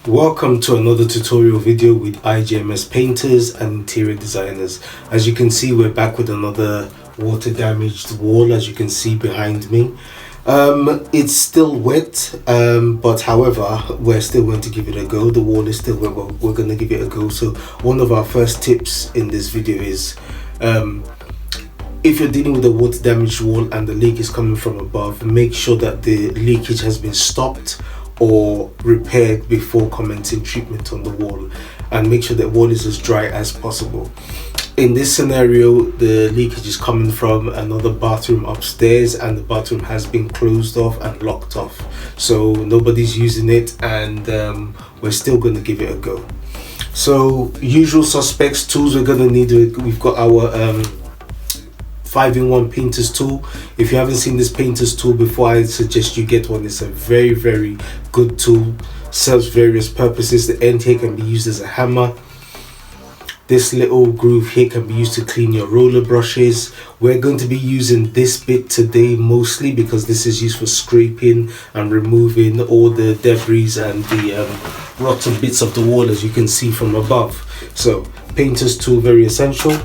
Welcome to another tutorial video with IGMS painters and interior designers. As you can see, we're back with another water damaged wall, as you can see behind me. It's still wet, but however, we're still going to give it a go. The wall is still wet, but we're going to give it a go. So one of our first tips in this video is if you're dealing with a water damaged wall and the leak is coming from above, make sure that the leakage has been stopped or repaired before commencing treatment on the wall, and make sure that wall is as dry as possible. In this scenario, the leakage is coming from another bathroom upstairs, and the bathroom has been closed off and locked off, so nobody's using it, and we're still going to give it a go. So usual suspects, tools we're going to need, we've got our 5-in-1 painters tool. If you haven't seen this painters tool before, I suggest you get one. It's a very good tool, serves various purposes. The end here can be used as a hammer. This little groove here can be used to clean your roller brushes. We're going to be using this bit today mostly because this is used for scraping and removing all the debris and the rotten bits of the wall, as you can see from above. So painters tool, very essential.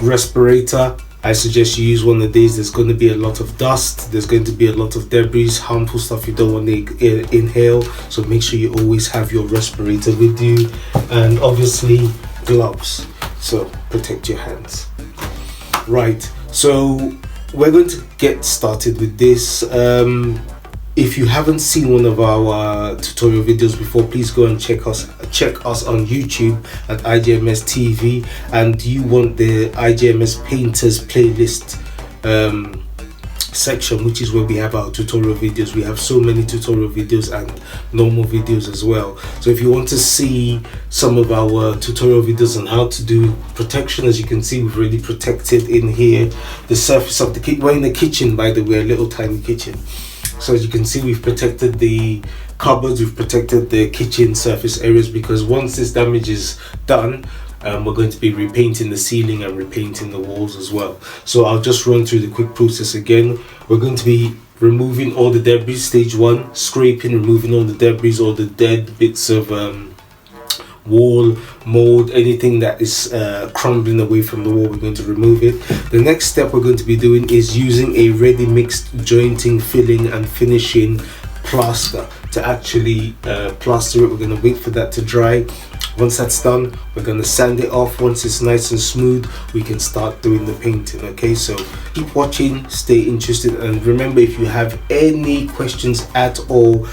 Respirator, I suggest you use one of these. There's going to be a lot of dust, there's going to be a lot of debris, harmful stuff you don't want to inhale, so make sure you always have your respirator with you, and obviously gloves, so protect your hands. Right, so we're going to get started with this. If you haven't seen one of our tutorial videos before, please go and check us on YouTube at IGMS TV, and you want the IGMS Painters playlist section, which is where we have our tutorial videos. We have so many tutorial videos and normal videos as well. So if you want to see some of our tutorial videos on how to do protection, as you can see, we've already protected in here the surface of the kitchen. We're in the kitchen, by the way, a little tiny kitchen. So as you can see, we've protected the cupboards, we've protected the kitchen surface areas, because once this damage is done, we're going to be repainting the ceiling and repainting the walls as well. So I'll just run through the quick process again. We're going to be removing all the debris. Stage 1, scraping, removing all the debris, all the dead bits of wall, mold, anything that is crumbling away from the wall. We're going to remove it. The next step we're going to be doing is using a ready mixed jointing, filling and finishing plaster to actually plaster it. We're going to wait for that to dry. Once that's done, we're going to sand it off. Once it's nice and smooth, we can start doing the painting. Okay, so keep watching, stay interested, and remember, if you have any questions at all,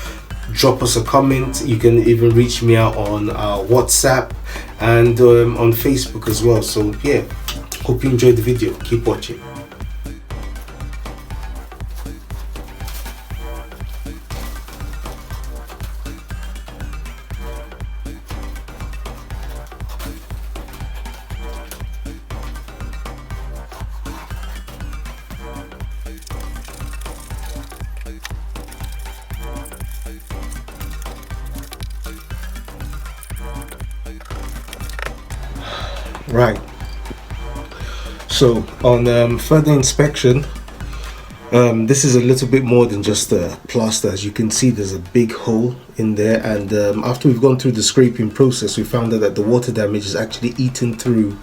drop us a comment. You can even reach me out on WhatsApp and on Facebook as well. So yeah, hope you enjoyed the video. Keep watching. Right, so on further inspection, this is a little bit more than just a plaster. As you can see, there's a big hole in there, and after we've gone through the scraping process, we found out that the water damage is actually eaten through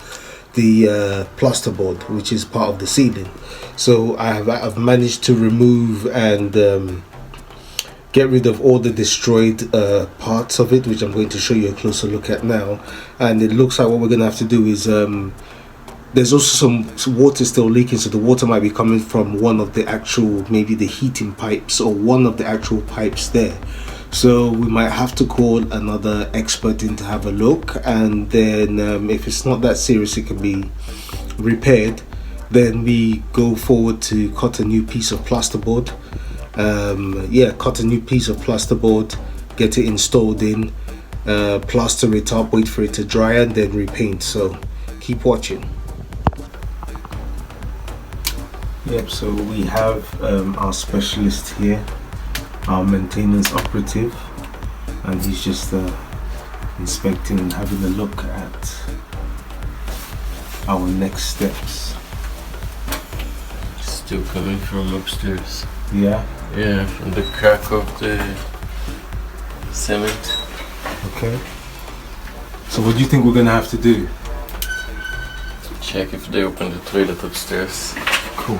the plasterboard, which is part of the ceiling. So I've managed to remove and get rid of all the destroyed parts of it, which I'm going to show you a closer look at now. And it looks like what we're going to have to do is there's also some water still leaking, so the water might be coming from one of the actual, maybe the heating pipes or one of the actual pipes there. So we might have to call another expert in to have a look, and then if it's not that serious, it can be repaired. Then we go forward to cut a new piece of plasterboard. Cut a new piece of plasterboard, get it installed in, plaster it up, wait for it to dry, and then repaint. So keep watching. Yep, so we have our specialist here, our maintenance operative, and he's just inspecting and having a look at our next steps. Still coming from upstairs. Yeah. Yeah, from the crack of the cement. Okay. So what do you think we're gonna have to do? Check if they open the toilet upstairs. Cool.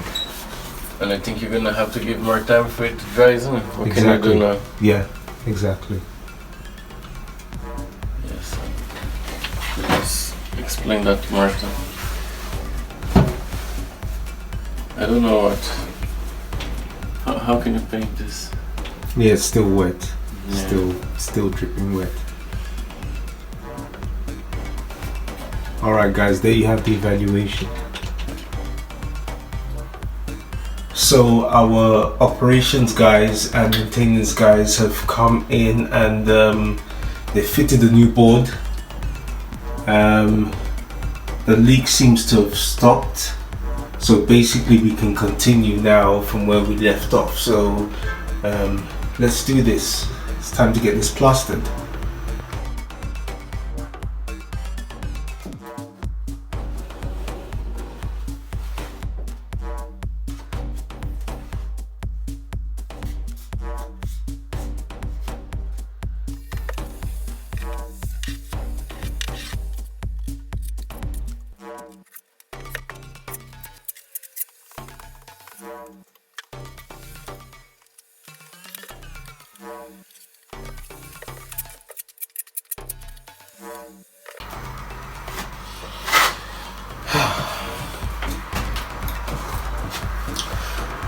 And I think you're gonna have to give more time for it to dry, isn't it? What Exactly. can you do now? Yeah, exactly. Yes. Just explain that to Martha. I don't know what. How can you paint this? Yeah, it's still wet. Yeah. Still dripping wet. Alright guys, there you have the evaluation. So our operations guys and maintenance guys have come in and they fitted a new board. The leak seems to have stopped. So basically we can continue now from where we left off. So let's do this. It's time to get this plastered.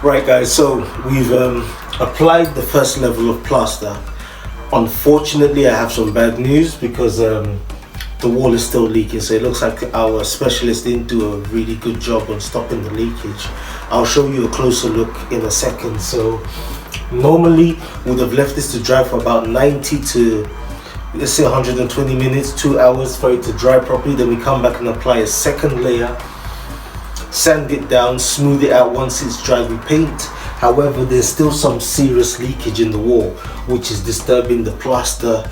Right guys, so we've applied the first level of plaster. Unfortunately I have some bad news because the wall is still leaking, so it looks like our specialist didn't do a really good job on stopping the leakage. I'll show you a closer look in a second. So normally would have left this to dry for about 90 to let's say 120 minutes, 2 hours for it to dry properly. Then we come back and apply a second layer, sand it down, smooth it out. Once it's dry we paint. However, there's still some serious leakage in the wall which is disturbing the plaster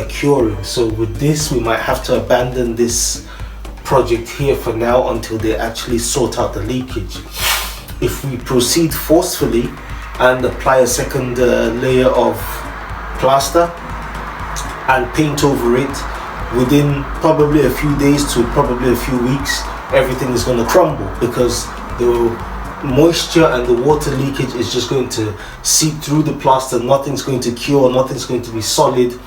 curing. So with this we might have to abandon this project here for now until they actually sort out the leakage. If we proceed forcefully and apply a second layer of plaster and paint over it, within probably a few days to probably a few weeks everything is going to crumble because the moisture and the water leakage is just going to seep through the plaster. Nothing's going to cure, nothing's going to be solid.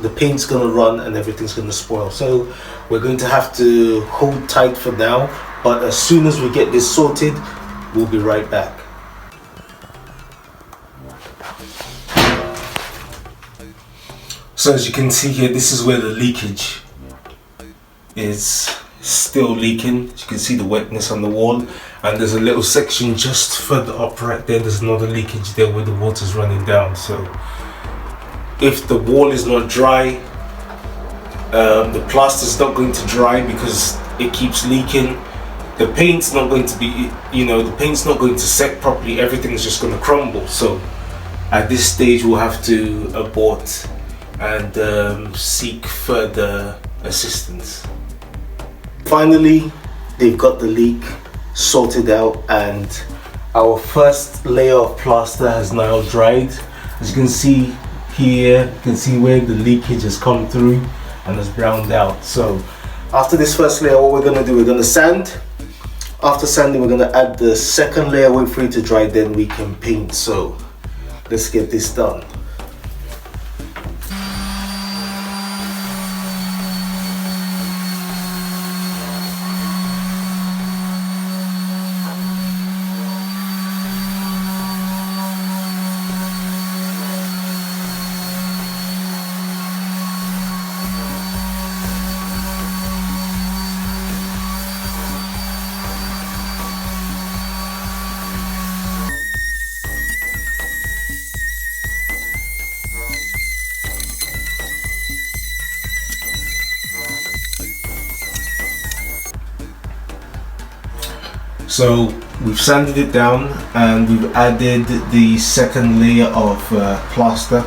The paint's going to run and everything's going to spoil. So we're going to have to hold tight for now, but as soon as we get this sorted we'll be right back. So as you can see here, this is where the leakage is still leaking. As you can see the wetness on the wall, and there's a little section just further up right there. There's another leakage there where the water's running down. So if the wall is not dry, the plaster's not going to dry because it keeps leaking. The paint's not going to be, the paint's not going to set properly. Everything's just going to crumble. So at this stage we'll have to abort and seek further assistance. Finally, they've got the leak sorted out and our first layer of plaster has now dried. As you can see here, you can see where the leakage has come through and has browned out. So after this first layer, what we're going to do, we're going to sand. After sanding, we're going to add the second layer, wait for it to dry, then we can paint. So let's get this done. So we've sanded it down and we've added the second layer of plaster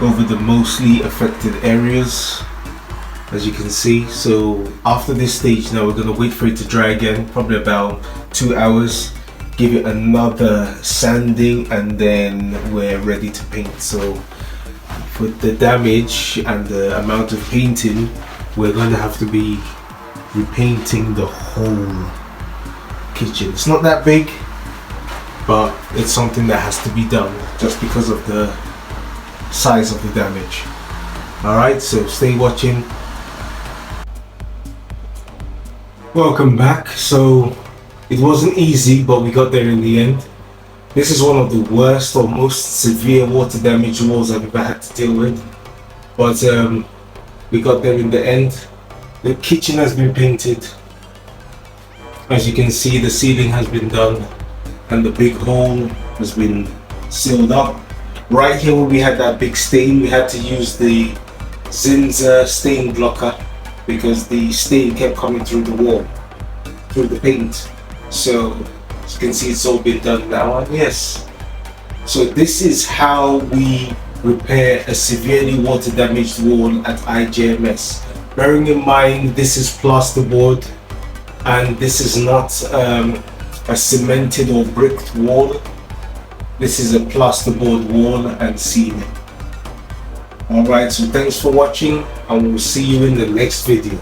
over the mostly affected areas, as you can see. So after this stage now we're going to wait for it to dry again, probably about 2 hours, give it another sanding, and then we're ready to paint. So for the damage and the amount of painting, we're going to have to be repainting the whole kitchen. It's not that big, but it's something that has to be done just because of the size of the damage. Alright, so stay watching. Welcome back. So it wasn't easy, but we got there in the end. This is one of the worst or most severe water damage walls I've ever had to deal with, but we got there in the end. The kitchen has been painted. As you can see, the ceiling has been done and the big hole has been sealed up. Right here where we had that big stain, we had to use the Zinsser stain blocker because the stain kept coming through the wall, through the paint. So as you can see, it's all been done now, and yes. So this is how we repair a severely water damaged wall at IJMS. Bearing in mind, this is plasterboard and this is not a cemented or bricked wall. This is a plasterboard wall and ceiling. Alright, so thanks for watching, and we'll see you in the next video.